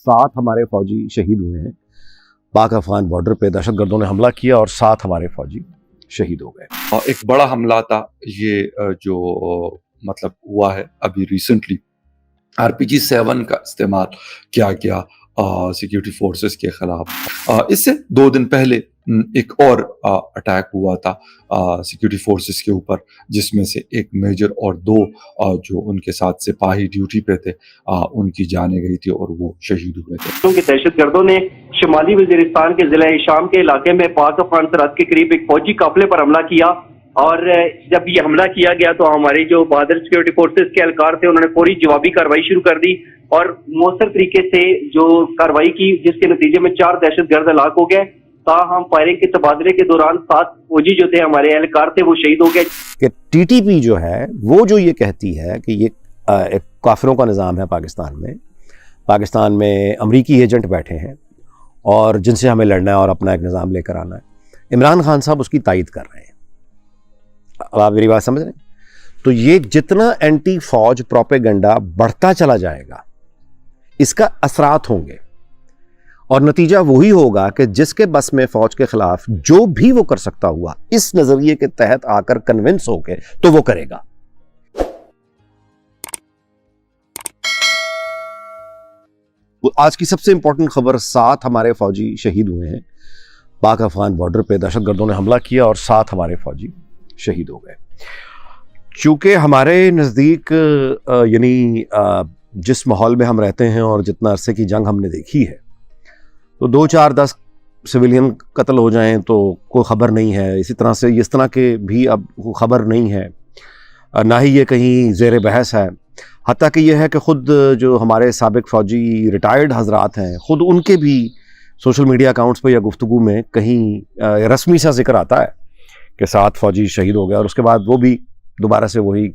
7 हमारे फौजी शहीद हुए हैं। पाक अफगान बॉर्डर पे दहशत गर्दों ने हमला किया और 7 हमारे फौजी शहीद हो गए। एक बड़ा हमला था ये जो मतलब हुआ है अभी रिसेंटली, RPG-7 का इस्तेमाल किया गया सिक्योरिटी फोर्सेस के खिलाफ। इससे 2 दिन पहले एक और अटैक हुआ था सिक्योरिटी फोर्सेस के ऊपर, जिसमें से एक मेजर और 2 जो उनके साथ सिपाही ड्यूटी पे थे उनकी जाने गई थी और वो शहीद हुए थे। क्योंकि दहशतगर्दों ने शुमाली वजीरिस्तान के जिला शाम के इलाके में पाक अफगान सरहद के करीब एक फौजी काफिले पर हमला किया, और जब ये हमला किया गया तो हमारे जो बहादुर सिक्योरिटी फोर्सेस के एहलकार थे उन्होंने पूरी जवाबी कार्रवाई शुरू कर दी और मौसर तरीके से जो कार्रवाई की, जिसके नतीजे में 4 दहशतगर्द हलाक हो गए। ताहम फायरिंग के तबादले के दौरान 7 फौजी जो थे हमारे एहलकार थे वो शहीद हो गए। कि TTP जो है वो जो ये कहती है कि ये एक काफिरों का निज़ाम है पाकिस्तान में अमरीकी एजेंट बैठे हैं और जिनसे हमें लड़ना है और अपना एक निज़ाम लेकर आना है, इमरान खान साहब उसकी तायद कर रहे हैं। अब आप मेरी बात समझ रहे हैं? तो ये जितना एंटी फौज प्रोपेगेंडा बढ़ता चला जाएगा, इसका असरात होंगे और नतीजा वही होगा कि जिसके बस में फौज के खिलाफ जो भी वो कर सकता हुआ इस नजरिए के तहत आकर कन्विंस होके तो वो करेगा। आज की सबसे इंपॉर्टेंट खबर, 7 हमारे फौजी शहीद हुए हैं। पाक अफगान बॉर्डर पे दहशतगर्दों ने हमला किया और 7 हमारे फौजी शहीद हो गए। चूंकि हमारे नज़दीक यानी जिस माहौल में हम रहते हैं और जितना अरसे की जंग हमने देखी है, तो 2, 4, 10 सिविलियन कत्ल हो जाएं तो कोई ख़बर नहीं है। इसी तरह से इस तरह के भी अब कोई ख़बर नहीं है, ना ही ये कहीं ज़ेर बहस है। हत्ता कि यह है कि ख़ुद जो हमारे साबिक फ़ौजी रिटायर्ड हजरात हैं, ख़ुद उनके भी सोशल मीडिया अकाउंट्स पर या गुफ्तगू में कहीं रस्मी सा जिक्र आता है कि 7 फौजी शहीद हो गए और उसके बाद वो भी दोबारा से वही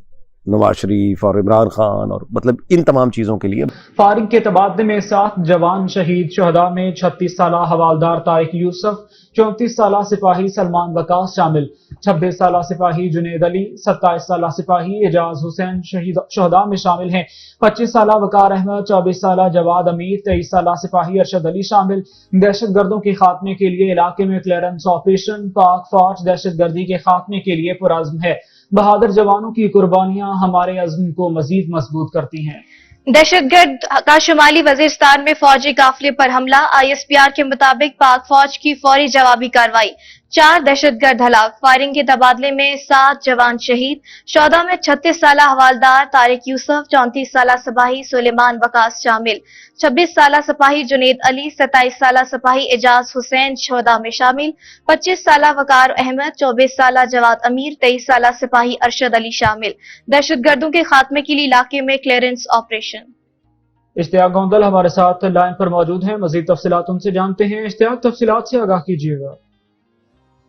नवाज शरीफ और इमरान खान और मतलब इन तमाम चीज़ों के लिए। फायरिंग के तबादले में 7 जवान शहीद। शहदा में 36 साला हवालदार तारिक यूसुफ, 34 साला सिपाही सलमान वकास शामिल, 26 साला सिपाही जुनेद अली, 27 साला सिपाही एजाज हुसैन शहदा में शामिल हैं। 25 साला वकार अहमद, 24 साला जवाद अमीर, 23 साला सिपाही अरशद अली शामिल। दहशतगर्दों के खात्मे के लिए इलाके में क्लियरेंस ऑपरेशन। पाक फौज दहशतगर्दी के खात्मे के लिए पुरअज़्म है। बहादुर जवानों की कुर्बानियां हमारे अज़्म को मजीद मजबूत करती हैं। दहशतगर्द का शुमाली वजीरिस्तान में फौजी काफिले पर हमला। ISPR के मुताबिक पाक फौज की फौरी जवाबी कार्रवाई, 4 दहशतगर्द हलाक। फायरिंग के तबादले में 7 जवान शहीद। शौदा में 36 साला हवालदार तारिक यूसुफ, 34 साला सिपाही सुलेमान वकास शामिल, 26 साला सिपाही जुनेद अली, 27 साला सिपाही एजाज हुसैन शौदा में शामिल, 25 साला वकार अहमद, 24 साला जवाद अमीर, 23 साला सिपाही अरशद अली शामिल। दहशतगर्दों के खात्मे के लिए इलाके में क्लियरेंस ऑपरेशन। इश्तियाक गोंदल हमारे साथ लाइन पर मौजूद हैं, मजीद तफसीलात उनसे जानते हैं। इश्तियाक, तफसीलात से आगाह कीजिएगा।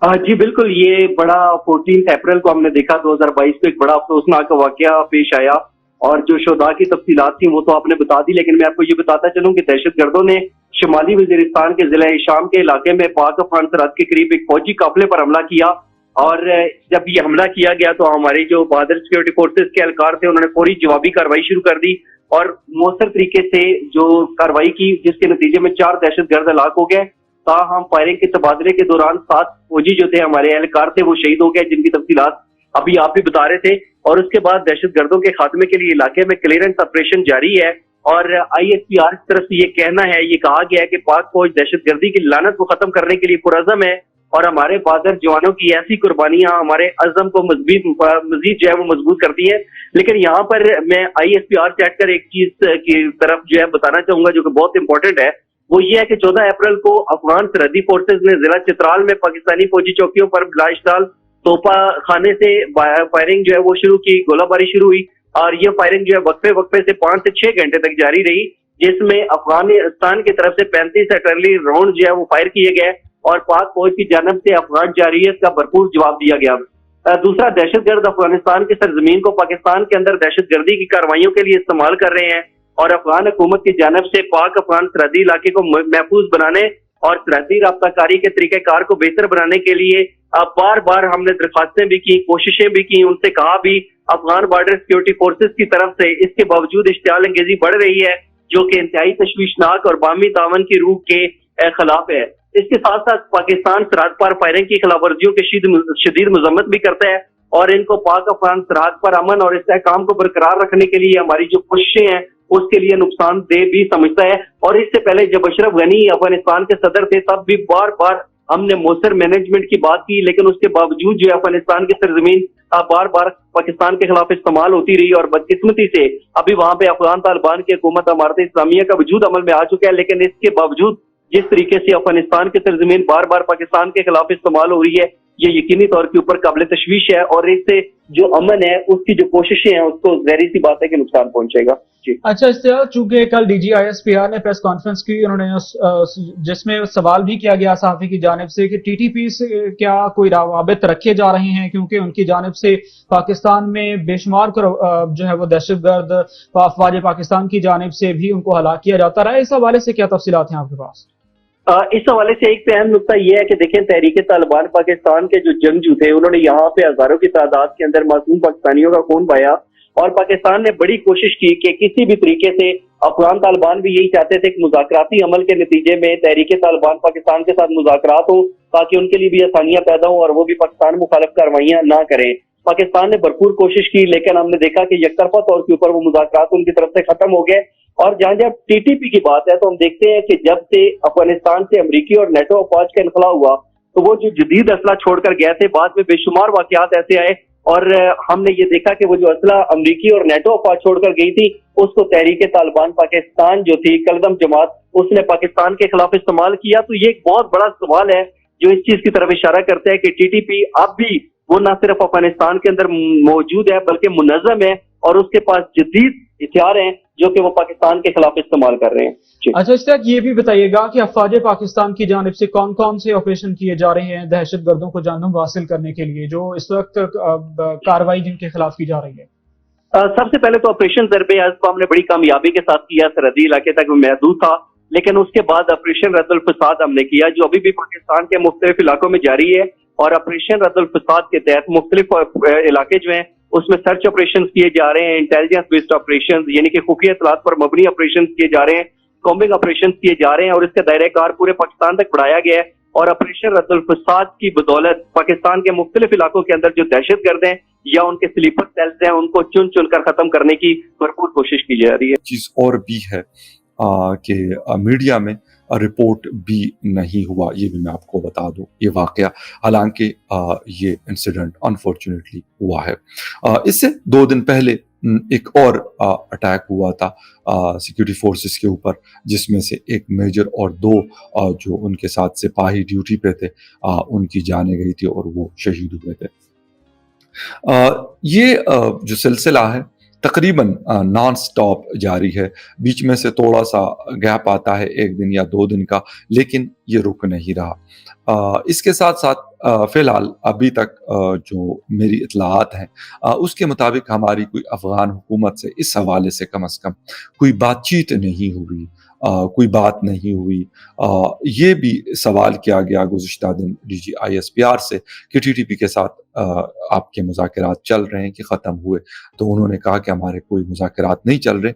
जी बिल्कुल, ये बड़ा 14 अप्रैल को हमने देखा 2022 को एक बड़ा अफसोसनाक वाकया पेश आया और जो शोधा की तफसीलात थी वो तो आपने बता दी, लेकिन मैं आपको ये बताता चलूं कि दहशतगर्दों ने शुमाली वजीरिस्तान के जिला शाम के इलाके में पाक अफगान सरहद के करीब एक फौजी काफिले पर हमला किया, और जब ये हमला किया गया तो हमारे जो बहादुर सिक्योरिटी फोर्सेस के एहलकार थे उन्होंने पूरी जवाबी कार्रवाई शुरू कर दी और मौसर तरीके से जो कार्रवाई की, जिसके नतीजे में 4 दहशतगर्द हलाक हो गए। ताहम फायरिंग के तबादले के दौरान 7 फौजी जो थे हमारे एहलकार थे वो शहीद हो गए, जिनकी तफसीलात अभी आप भी बता रहे थे। और उसके बाद दहशतगर्दों के खात्मे के लिए इलाके में क्लियरेंस ऑपरेशन जारी है और ISPR की तरफ से ये कहना है, ये कहा गया है कि पाक फौज दहशतगर्दी की लानत को खत्म करने के लिए पुरअज़्म है और हमारे बहादुर जवानों की ऐसी कुर्बानियां हमारे अज़्म को मजीद जो है वो मजबूत करती है। लेकिन यहाँ पर मैं ISPR से हटकर एक चीज की तरफ जो है बताना चाहूंगा जो कि बहुत इंपॉर्टेंट है, वो ये है कि 14 अप्रैल को अफगान सरहदी फोर्सेज ने जिला चित्राल में पाकिस्तानी फौजी चौकियों पर बिलाइशताल तोपा खाने से फायरिंग जो है वो शुरू की, गोलाबारी शुरू हुई और ये फायरिंग जो है वक्फे से 5 से 6 घंटे तक जारी रही, जिसमें अफगानिस्तान की तरफ से 35 आर्टिलरी राउंड जो है वो फायर किए गए और पाक फौज की जानब से अफगान जारियत का भरपूर जवाब दिया गया। दूसरा, दहशतगर्द अफगानिस्तान की सरजमीन को पाकिस्तान के अंदर दहशतगर्दी की कार्रवाइयों के लिए इस्तेमाल कर रहे हैं और अफगान हुकूमत की जानब से पाक अफगान सरहदी इलाके को महफूज बनाने और सरहदी राब्ताकारी के तरीक़ेकार को बेहतर बनाने के लिए बार बार हमने दरख्वास्तें भी की, कोशिशें भी की, उनसे कहा भी अफगान बॉर्डर सिक्योरिटी फोर्सेज की तरफ से। इसके बावजूद इश्तियाल अंगेजी बढ़ रही है जो कि इंतहाई तशवीशनाक और बामी तावन की रूह के खिलाफ है। इसके साथ साथ पाकिस्तान सरहद पर फायरिंग की खिलाफ वर्जियों की शदीद मजम्मत भी करता है और इनको पाक अफगान सरहद पर अमन और इस्तेहकाम को बरकरार रखने के लिए हमारी जो कोशिशें हैं उसके लिए नुकसानदेह भी समझता है। और इससे पहले जब अशरफ गनी अफगानिस्तान के सदर थे तब भी बार बार हमने मौसर मैनेजमेंट की बात की, लेकिन उसके बावजूद जो अफगानिस्तान की सरजमीन बार बार पाकिस्तान के खिलाफ इस्तेमाल होती रही और बदकिस्मती से अभी वहां पे अफगान तालिबान की हुकूमत अमारत इस्लामिया का वजूद अमल में आ चुका है। लेकिन इसके बावजूद जिस तरीके से अफगानिस्तान की सरजमीन बार बार पाकिस्तान के खिलाफ इस्तेमाल हो रही है, ये यकीनी तौर के ऊपर काबिल तशवीश है और इससे जो अमन है उसकी जो कोशिशें हैं उसको ज़ाहिर सी बात है कि नुकसान पहुंचेगा। जी अच्छा, इश्तियाक, चूंकि कल DGISPR ने प्रेस कॉन्फ्रेंस की, उन्होंने जिसमें सवाल भी किया गया सहाफ़ी की जानिब से कि TTP से क्या कोई रवाबित रखे जा रहे हैं, क्योंकि उनकी जानिब से पाकिस्तान में बेशुमार जो है वो दहशतगर्द अफवाज पाकिस्तान की जानिब से भी उनको हलाक किया जाता रहा है। इस हवाले से क्या तफसीलात हैं आपके पास? इस हवाले से एक अहम नुकता यह है कि देखें, तहरीक तालिबान पाकिस्तान के जो जंगजू थे उन्होंने यहाँ पे हजारों की तादाद के अंदर मासूम पाकिस्तानियों का खून बहाया और पाकिस्तान ने बड़ी कोशिश की कि किसी भी तरीके से अफगान तालिबान भी यही चाहते थे कि मुज़ाकराती अमल के नतीजे में तहरीक तालिबान पाकिस्तान के साथ मुज़ाकरात हो ताकि उनके लिए भी आसानियां पैदा हो और वो भी पाकिस्तान मुखालिफ कार्रवाइयां ना करें। पाकिस्तान ने भरपूर कोशिश की लेकिन हमने देखा कि यकतरफा तौर के ऊपर वो मुज़ाकरात उनकी तरफ से खत्म हो गए। और जहां जब TTP की बात है तो हम देखते हैं कि जब से अफगानिस्तान से अमरीकी और नेटो अफवाज का इनखला हुआ तो वो जो जदीद असला छोड़कर गए थे, बाद में बेशुमार वाकयात ऐसे आए और हमने ये देखा कि वो जो असला अमरीकी और नेटो अफवाज छोड़कर गई थी उसको तहरीक तालिबान पाकिस्तान जो थी कलदम जमात उसने पाकिस्तान के खिलाफ इस्तेमाल किया। तो ये एक बहुत बड़ा सवाल है जो इस चीज की तरफ इशारा करता है कि TTP अब भी वो न सिर्फ अफगानिस्तान के अंदर मौजूद है बल्कि मुनज़्ज़म है और उसके पास जदीद हथियार हैं जो कि वो पाकिस्तान के खिलाफ इस्तेमाल कर रहे हैं। अच्छा, इस तक ये भी बताइएगा कि अफवाज पाकिस्तान की जानिब से कौन कौन से ऑपरेशन किए जा रहे हैं दहशत गर्दों को जानब हासिल करने के लिए, जो इस वक्त कार्रवाई जिनके खिलाफ की जा रही है? सबसे पहले तो ऑपरेशन ज़रबे अज़्ब को हमने बड़ी कामयाबी के साथ किया, सरहदी इलाके तक महदूद था, लेकिन उसके बाद ऑपरेशन रद्दुल फसाद हमने किया जो अभी भी पाकिस्तान के मुख्तलिफ इलाकों में जारी है। और ऑपरेशन रद्दुल फसाद के तहत मुख्तलिफ इलाके जो हैं उसमें सर्च ऑपरेशन किए जा रहे हैं, इंटेलिजेंस बेस्ड ऑपरेशन यानी कि खुफिया इत्तलात पर मबनी ऑपरेशन किए जा रहे हैं, कॉम्बिंग ऑपरेशन किए जा रहे हैं और इसका दायरा कार पूरे पाकिस्तान तक बढ़ाया गया है। और ऑपरेशन रद्दुल फसाद की बदौलत पाकिस्तान के मुख्तलिफ इलाकों के अंदर जो दहशतगर्द हैं या उनके स्लीपर सेल्स हैं उनको चुन चुन कर खत्म करने की भरपूर कोशिश की जा रही है। चीज और भी है कि मीडिया में रिपोर्ट भी नहीं हुआ, ये भी मैं आपको बता दूं ये वाकया, हालांकि ये इंसिडेंट अनफॉर्चुनेटली हुआ है। इससे 2 दिन पहले एक और अटैक हुआ था सिक्योरिटी फोर्सेस के ऊपर, जिसमें से एक मेजर और 2 जो उनके साथ सिपाही ड्यूटी पे थे उनकी जाने गई थी और वो शहीद हुए थे। ये जो सिलसिला है तकरीबन नॉन स्टॉप जारी है, बीच में से थोड़ा सा गैप आता है 1 दिन या 2 दिन का, लेकिन ये रुक नहीं रहा। इसके साथ साथ फिलहाल अभी तक जो मेरी इत्तलाआत हैं उसके मुताबिक हमारी कोई अफगान हुकूमत से इस हवाले से कम कोई बातचीत नहीं हुई, कोई बात नहीं हुई। ये भी सवाल किया गया गुज़िश्ता दिन DGISPR से कि TTP के साथ आपके मुज़ाकरात चल रहे हैं कि ख़त्म हुए, तो उन्होंने कहा कि हमारे कोई मुज़ाकरात नहीं चल रहे,